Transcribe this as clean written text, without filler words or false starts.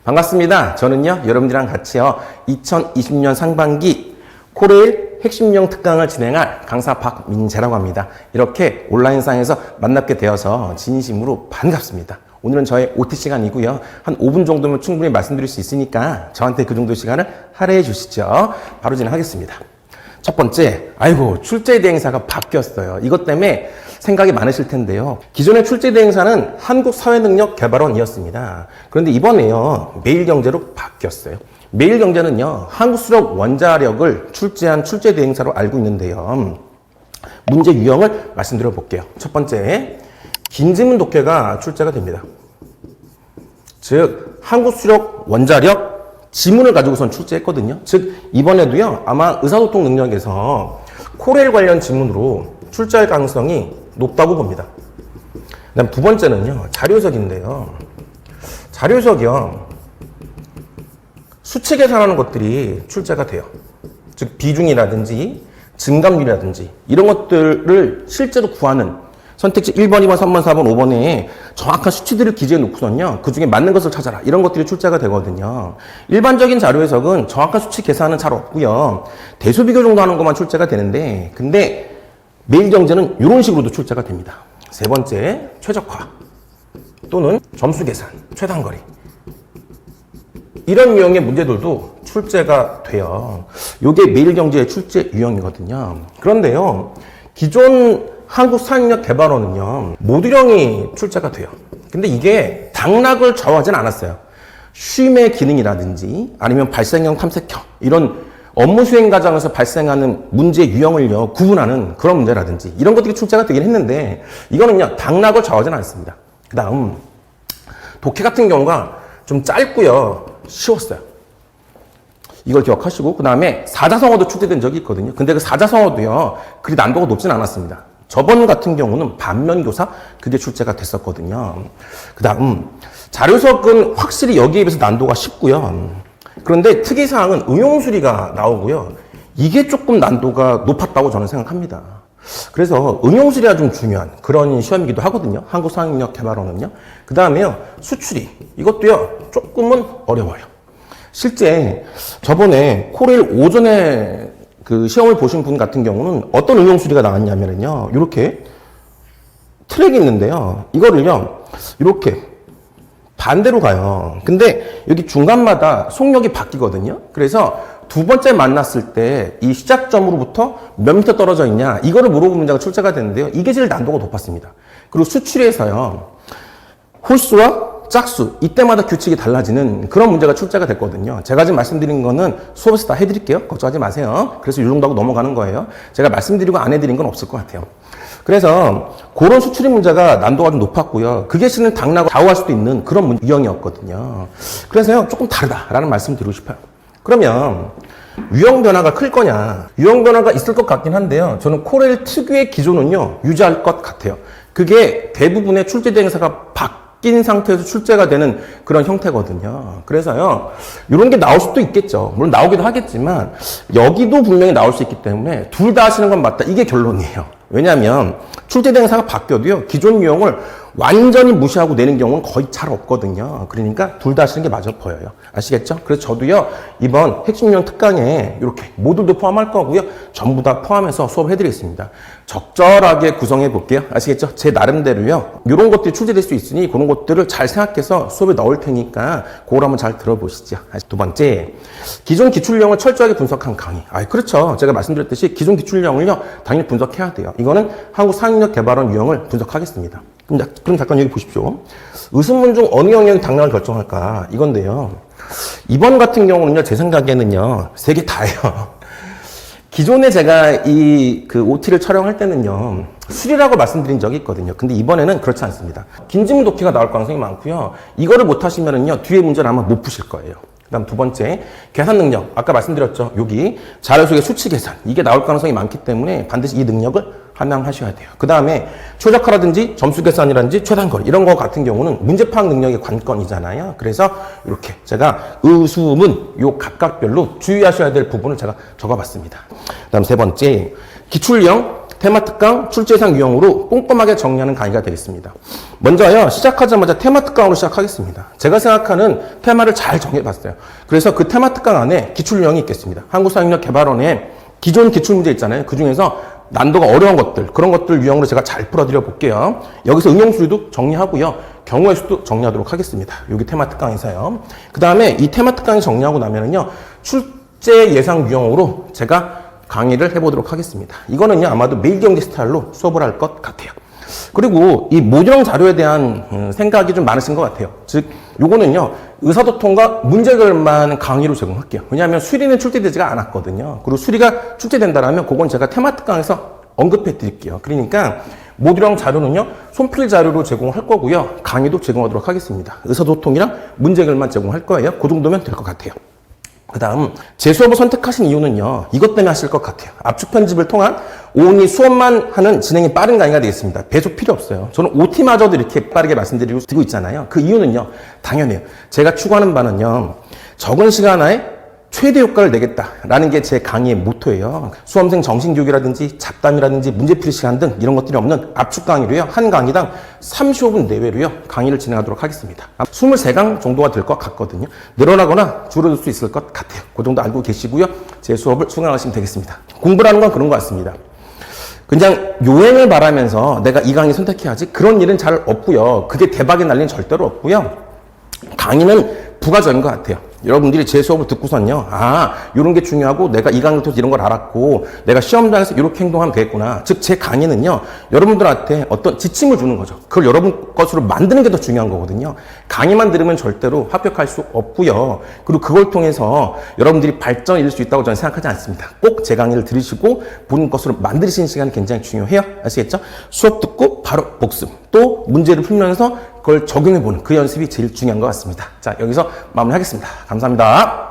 반갑습니다. 저는요, 여러분들이랑 같이요, 2020년 상반기 코레일 핵심용 특강을 진행할 강사 박민재라고 합니다. 이렇게 온라인상에서 만나게 되어서 진심으로 반갑습니다. 오늘은 저의 OT 시간이고요. 한 5분 정도면 충분히 말씀드릴 수 있으니까 저한테 그 정도 시간을 할애해 주시죠. 바로 진행하겠습니다. 첫 번째, 아이고, 출제대행사가 바뀌었어요. 이것 때문에 생각이 많으실 텐데요. 기존의 출제대행사는 한국사회능력개발원이었습니다. 그런데 이번에요, 매일경제로 바뀌었어요. 매일경제는요, 한국수력 원자력을 출제한 출제대행사로 알고 있는데요. 문제 유형을 말씀드려 볼게요. 첫 번째, 긴지문 독해가 출제가 됩니다. 즉, 한국수력 원자력 지문을 가지고선 출제했거든요. 즉, 이번에도요, 아마 의사소통 능력에서 코레일 관련 지문으로 출제할 가능성이 높다고 봅니다. 그다음 두 번째는요, 자료석인데요. 자료석이요, 수치 계산하는 것들이 출제가 돼요. 즉, 비중이라든지 증감률이라든지 이런 것들을 실제로 구하는 선택지 1번, 2번, 3번, 4번, 5번에 정확한 수치들을 기재해 놓고선요, 그 중에 맞는 것을 찾아라. 이런 것들이 출제가 되거든요. 일반적인 자료 해석은 정확한 수치 계산은 잘 없고요. 대수비교 정도 하는 것만 출제가 되는데, 근데 매일경제는 이런 식으로도 출제가 됩니다. 세 번째, 최적화 또는 점수 계산, 최단거리. 이런 유형의 문제들도 출제가 돼요. 이게 매일경제의 출제 유형이거든요. 그런데요, 기존 한국사회능력개발원은요, 모듈형이 출제가 돼요. 근데 이게 당락을 좌우하지는 않았어요. 쉼의 기능이라든지 아니면 발생형 탐색형, 이런 업무 수행 과정에서 발생하는 문제 유형을요, 구분하는 그런 문제라든지 이런 것들이 출제가 되긴 했는데, 이거는요, 당락을 좌우하지는 않습니다. 그 다음, 독해 같은 경우가 좀 짧고요, 쉬웠어요. 이걸 기억하시고, 그 다음에 사자성어도 출제된 적이 있거든요. 근데 그 사자성어도요, 그리 난도가 높진 않았습니다. 저번 같은 경우는 반면교사, 그게 출제가 됐었거든요. 그 다음, 자료석은 확실히 여기에 비해서 난도가 쉽고요. 그런데 특이사항은 응용수리가 나오고요. 이게 조금 난도가 높았다고 저는 생각합니다. 그래서 응용수리가 좀 중요한 그런 시험이기도 하거든요. 한국사회능력개발원은요. 그 다음에요, 수출이. 이것도요, 조금은 어려워요. 실제 저번에 코레일 오전에 그 시험을 보신 분 같은 경우는 어떤 응용수리가 나왔냐면요, 이렇게 트랙이 있는데요. 이거를요, 이렇게 반대로 가요. 근데 여기 중간마다 속력이 바뀌거든요. 그래서 두 번째 만났을 때 이 시작점으로부터 몇 미터 떨어져 있냐, 이거를 물어보는 문제가 출제가 되는데요. 이게 제일 난도가 높았습니다. 그리고 수출에서요, 홀수와 짝수, 이때마다 규칙이 달라지는 그런 문제가 출제가 됐거든요. 제가 지금 말씀드린 거는 수업에서 다 해드릴게요. 걱정하지 마세요. 그래서 이 정도 하고 넘어가는 거예요. 제가 말씀드리고 안 해드린 건 없을 것 같아요. 그래서 그런 수출입 문제가 난도가 좀 높았고요. 그게 실은 당락을 좌우할 수도 있는 그런 유형이었거든요. 그래서요, 조금 다르다라는 말씀을 드리고 싶어요. 그러면 유형 변화가 클 거냐? 유형 변화가 있을 것 같긴 한데요. 저는 코레일 특유의 기조는요, 유지할 것 같아요. 그게 대부분의 출제대행사가 바뀐 상태에서 출제가 되는 그런 형태거든요. 그래서요, 이런 게 나올 수도 있겠죠. 물론 나오기도 하겠지만, 여기도 분명히 나올 수 있기 때문에 둘 다 하시는 건 맞다. 이게 결론이에요. 왜냐하면 출제대행사가 바뀌어도요, 기존 유형을 완전히 무시하고 내는 경우는 거의 잘 없거든요. 그러니까 둘 다 하시는 게 맞아 보여요. 아시겠죠? 그래서 저도요, 이번 핵심용 특강에 이렇게 모듈도 포함할 거고요, 전부 다 포함해서 수업을 해드리겠습니다. 적절하게 구성해 볼게요. 아시겠죠? 제 나름대로요, 이런 것들이 출제될 수 있으니 그런 것들을 잘 생각해서 수업에 넣을 테니까 그걸 한번 잘 들어보시죠. 두 번째, 기존 기출형을 철저하게 분석한 강의. 그렇죠. 제가 말씀드렸듯이 기존 기출형을요, 당연히 분석해야 돼요. 이거는 한국사회능력개발원 유형을 분석하겠습니다. 그럼 잠깐 여기 보십시오. 의문문 중 어느 영역이 당락을 결정할까? 이건데요. 이번 같은 경우는요, 제 생각에는요, 세 개 다예요. 기존에 제가 그 OT를 촬영할 때는요, 수리라고 말씀드린 적이 있거든요. 근데 이번에는 그렇지 않습니다. 긴지문 독해가 나올 가능성이 많고요. 이거를 못 하시면은요, 뒤에 문제를 아마 못 푸실 거예요. 그 다음 두 번째, 계산 능력. 아까 말씀드렸죠. 여기 자료 속의 수치 계산. 이게 나올 가능성이 많기 때문에 반드시 이 능력을 함양하셔야 돼요. 그 다음에 최적화라든지 점수 계산이라든지 최단거리 이런 거 같은 경우는 문제 파악 능력의 관건이잖아요. 그래서 이렇게 제가 의수문 요 각각별로 주의하셔야 될 부분을 제가 적어봤습니다. 그 다음 세 번째, 기출형 테마 특강 출제 예상 유형으로 꼼꼼하게 정리하는 강의가 되겠습니다. 먼저요, 시작하자마자 테마 특강으로 시작하겠습니다. 제가 생각하는 테마를 잘 정해봤어요. 그래서 그 테마 특강 안에 기출 유형이 있겠습니다. 한국사학력 개발원의 기존 기출문제 있잖아요. 그 중에서 난도가 어려운 것들, 그런 것들 유형으로 제가 잘 풀어드려 볼게요. 여기서 응용 수도 정리하고요. 경우의 수도 정리하도록 하겠습니다. 여기 테마 특강에서요. 그 다음에 이 테마 특강이 정리하고 나면은요, 출제 예상 유형으로 제가 강의를 해보도록 하겠습니다. 이거는요, 아마도 매일경제 스타일로 수업을 할 것 같아요. 그리고 이 모듈형 자료에 대한 생각이 좀 많으신 것 같아요. 즉, 요거는요, 의사소통과 문제결만 강의로 제공할게요. 왜냐하면 수리는 출제되지가 않았거든요. 그리고 수리가 출제된다라면 그건 제가 테마 특강에서 언급해 드릴게요. 그러니까 모듈형 자료는요, 손필 자료로 제공할 거고요. 강의도 제공하도록 하겠습니다. 의사소통이랑 문제결만 제공할 거예요. 그 정도면 될 것 같아요. 그 다음, 제 수업을 선택하신 이유는요, 이것 때문에 하실 것 같아요. 압축 편집을 통한 온리 수업만 하는 진행이 빠른 강의가 되겠습니다. 배속 필요 없어요. 저는 OT마저도 이렇게 빠르게 말씀드리고 있잖아요. 그 이유는요, 당연해요. 제가 추구하는 바는요, 적은 시간 안에 최대 효과를 내겠다라는 게 제 강의의 모토예요. 수험생 정신교육이라든지 잡담이라든지 문제풀이 시간 등 이런 것들이 없는 압축 강의로요. 한 강의당 35분 내외로요. 강의를 진행하도록 하겠습니다. 23강 정도가 될 것 같거든요. 늘어나거나 줄어들 수 있을 것 같아요. 그 정도 알고 계시고요. 제 수업을 수강하시면 되겠습니다. 공부라는 건 그런 것 같습니다. 그냥 요행을 바라면서 내가 이 강의 선택해야지 그런 일은 잘 없고요. 그게 대박이 날 일은 절대로 없고요. 강의는 부가적인 것 같아요. 여러분들이 제 수업을 듣고선요, 요런 게 중요하고 내가 이 강의를 통해서 이런 걸 알았고 내가 시험장에서 이렇게 행동하면 되겠구나. 즉, 제 강의는요, 여러분들한테 어떤 지침을 주는 거죠. 그걸 여러분 것으로 만드는 게 더 중요한 거거든요. 강의만 들으면 절대로 합격할 수 없고요. 그리고 그걸 통해서 여러분들이 발전을 이룰 수 있다고 저는 생각하지 않습니다. 꼭 제 강의를 들으시고 본인 것으로 만드시는 시간이 굉장히 중요해요. 아시겠죠? 수업 듣고 바로 복습, 또 문제를 풀면서 그걸 적용해보는 그 연습이 제일 중요한 것 같습니다. 자, 여기서 마무리하겠습니다. 감사합니다.